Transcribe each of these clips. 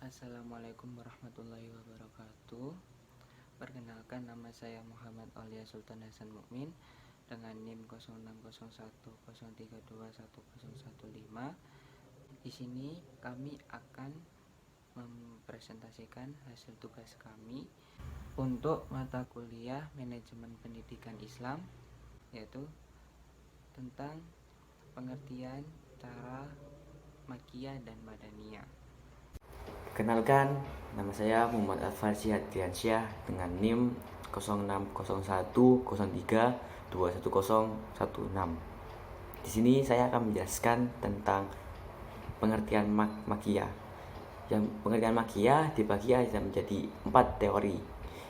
Assalamualaikum warahmatullahi wabarakatuh. Perkenalkan, nama saya Muhammad Aulia Sultan Hasan Mukmin dengan NIM 060103210015. Di sini kami akan mempresentasikan hasil tugas kami untuk mata kuliah Manajemen Pendidikan Islam, yaitu tentang pengertian cara makiyah dan madaniyah. Kenalkan, nama saya Muhammad Alfarsi Hadriansyah dengan NIM 060103210016. Di sini saya akan menjelaskan tentang pengertian makiyah. Yang pengertian makiyah dibagi menjadi 4 teori.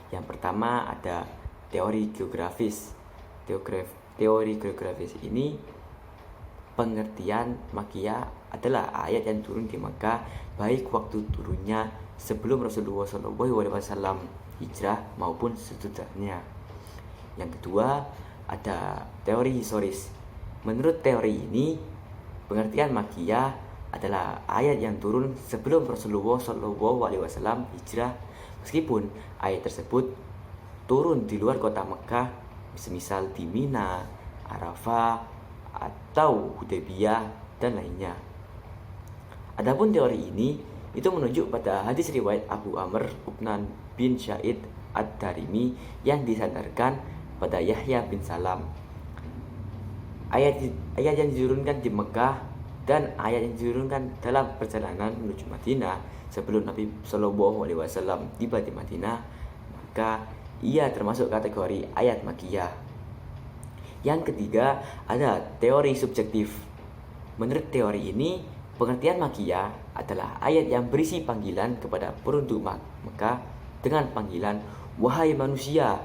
Yang pertama ada teori geografis. Teori geografis ini pengertian makiyah adalah ayat yang turun di Mekah baik waktu turunnya sebelum Rasulullah SAW hijrah maupun sesudahnya. Yang kedua ada teori historis. Menurut teori ini, pengertian makiyah adalah ayat yang turun sebelum Rasulullah SAW hijrah, meskipun ayat tersebut turun di luar kota Mekah, semisal di Mina, Arafah, atau Hudaybiyah dan lainnya. Adapun teori ini itu menunjuk pada hadis riwayat Abu Amr Uthman bin Sa'id Ad-Darimi yang disandarkan pada Yahya bin Salam. Ayat yang diturunkan di Mekah dan ayat yang diturunkan dalam perjalanan menuju Madinah sebelum Nabi SAW tiba di Madinah, maka ia termasuk kategori ayat makiyah. Yang ketiga ada teori subjektif. Menurut teori ini, pengertian makiyah adalah ayat yang berisi panggilan kepada penduduk Mekah dengan panggilan wahai manusia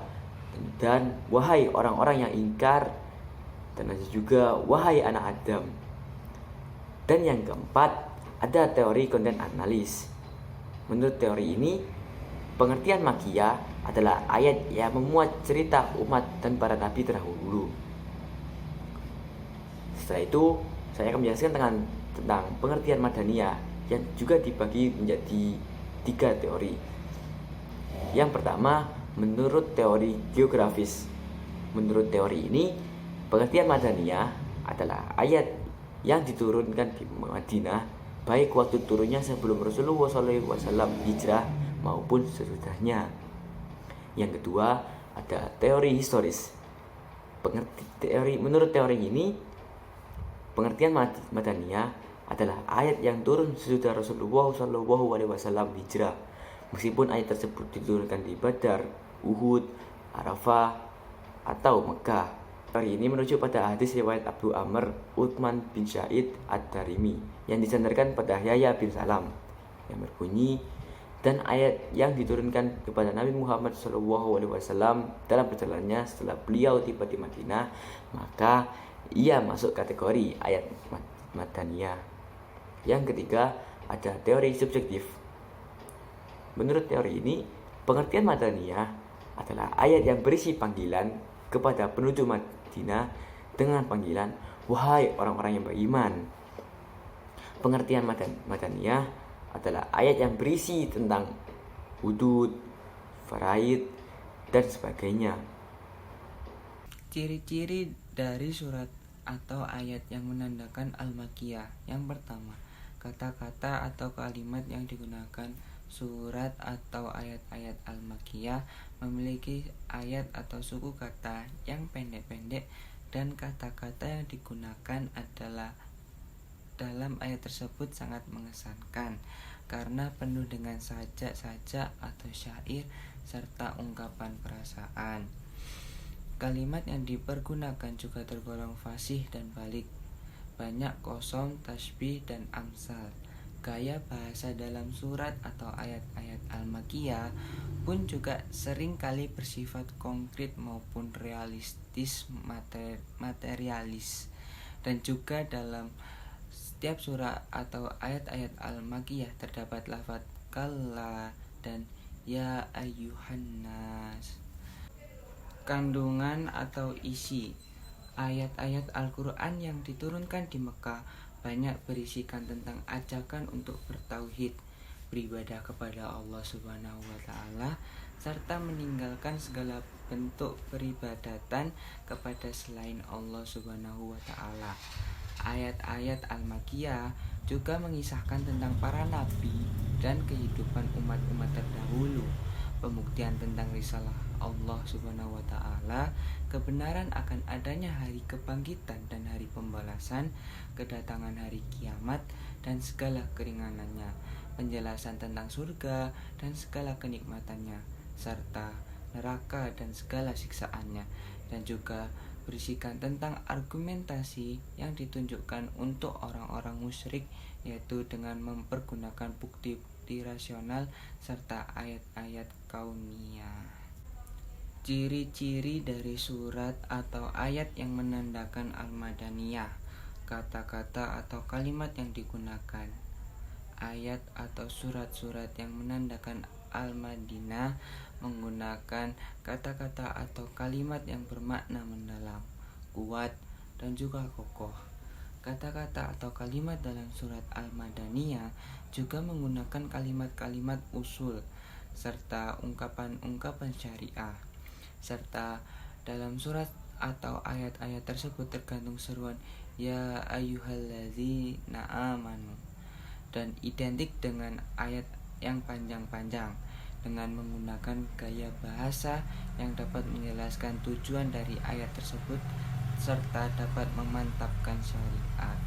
dan wahai orang-orang yang ingkar, dan juga wahai anak Adam. Dan yang keempat ada teori konten analis. Menurut teori ini, pengertian makiyah adalah ayat yang memuat cerita umat dan para nabi terdahulu. Setelah itu, saya akan menjelaskan tentang pengertian madaniyah yang juga dibagi menjadi 3 teori. Yang pertama, menurut teori geografis. Menurut teori ini, pengertian madaniyah adalah ayat yang diturunkan di Madinah baik waktu turunnya sebelum Rasulullah SAW hijrah maupun sesudahnya. Yang kedua, ada teori historis. Menurut teori ini, pengertian madaniyah adalah ayat yang turun sesudah Rasulullah SAW hijrah, meskipun ayat tersebut diturunkan di Badar, Uhud, Arafah, atau Mekah. Teori ini merujuk pada hadis riwayat Abu Amr Uthman bin Sa'id Ad-Darimi yang disandarkan pada Yahya bin Salam yang berbunyi, dan ayat yang diturunkan kepada Nabi Muhammad SAW dalam perjalanannya setelah beliau tiba di Madinah, maka ia masuk kategori ayat madaniyah. Yang ketiga ada teori subjektif. Menurut teori ini, pengertian madaniyah adalah ayat yang berisi panggilan kepada penduduk Madinah dengan panggilan wahai orang-orang yang beriman. Pengertian madaniyah adalah ayat yang berisi tentang hudud, faraid, dan sebagainya. Ciri-ciri dari surat atau ayat yang menandakan al-makiyah. Yang pertama, kata-kata atau kalimat yang digunakan surat atau ayat-ayat al-makiyah memiliki ayat atau suku kata yang pendek-pendek, dan kata-kata yang digunakan adalah dalam ayat tersebut sangat mengesankan karena penuh dengan sajak-sajak atau syair serta ungkapan perasaan. Kalimat yang dipergunakan juga tergolong fasih dan balik, banyak kosong, tasbih, dan amsal. Gaya bahasa dalam surat atau ayat-ayat al-makiyah pun juga sering kali bersifat konkret maupun realistis materialis. Dan juga dalam setiap surah atau ayat-ayat al-makiyah terdapat lafaz kalla dan ya ayyuhan nas. Kandungan atau isi ayat-ayat Al-Quran yang diturunkan di Mekah banyak berisikan tentang ajakan untuk bertauhid, beribadah kepada Allah Subhanahu wa taala serta meninggalkan segala bentuk peribadatan kepada selain Allah Subhanahu wa taala. Ayat-ayat Al-Makkiyah juga mengisahkan tentang para nabi dan kehidupan umat-umat terdahulu, pembuktian tentang risalah Allah Subhanahu wa taala, kebenaran akan adanya hari kebangkitan dan hari pembalasan, kedatangan hari kiamat dan segala keringanannya, penjelasan tentang surga dan segala kenikmatannya, serta neraka dan segala siksaannya, dan juga berisikan tentang argumentasi yang ditunjukkan untuk orang-orang musyrik, yaitu dengan mempergunakan bukti-bukti rasional serta ayat-ayat kauniyah. Ciri-ciri dari surat atau ayat yang menandakan Al-Madaniyah. Kata-kata atau kalimat yang digunakan. Ayat atau surat-surat yang menandakan Al-Madinah menggunakan kata-kata atau kalimat yang bermakna mendalam, kuat, dan juga kokoh. Kata-kata atau kalimat dalam surat Al-Madaniyah juga menggunakan kalimat-kalimat usul serta ungkapan-ungkapan syariah. Serta dalam surat atau ayat-ayat tersebut tergantung seruan ya ayyuhalladzina amanu, dan identik dengan ayat yang panjang-panjang dengan menggunakan gaya bahasa yang dapat menjelaskan tujuan dari ayat tersebut serta dapat memantapkan syariat.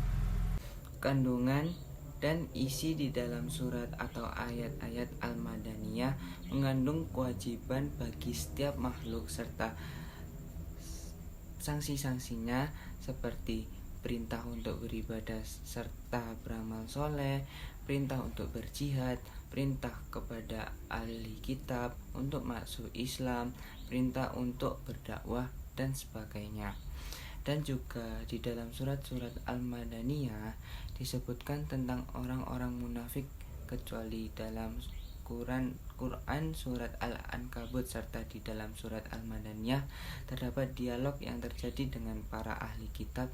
Kandungan dan isi di dalam surat atau ayat-ayat Al-Madaniyah mengandung kewajiban bagi setiap makhluk serta sanksi-sanksinya seperti perintah untuk beribadah serta beramal soleh, perintah untuk berjihad, perintah kepada ahli kitab untuk masuk Islam, perintah untuk berdakwah, dan sebagainya. Dan juga di dalam surat-surat Al-Madaniyah disebutkan tentang orang-orang munafik, kecuali dalam Quran surat Al-Ankabut serta di dalam surat Al-Madaniyah terdapat dialog yang terjadi dengan para ahli kitab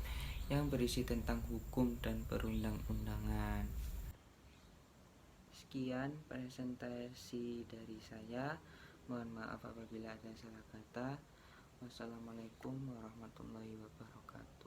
yang berisi tentang hukum dan perundang-undangan. Sekian presentasi dari saya. Mohon maaf apabila ada salah kata. Wassalamualaikum warahmatullahi wabarakatuh.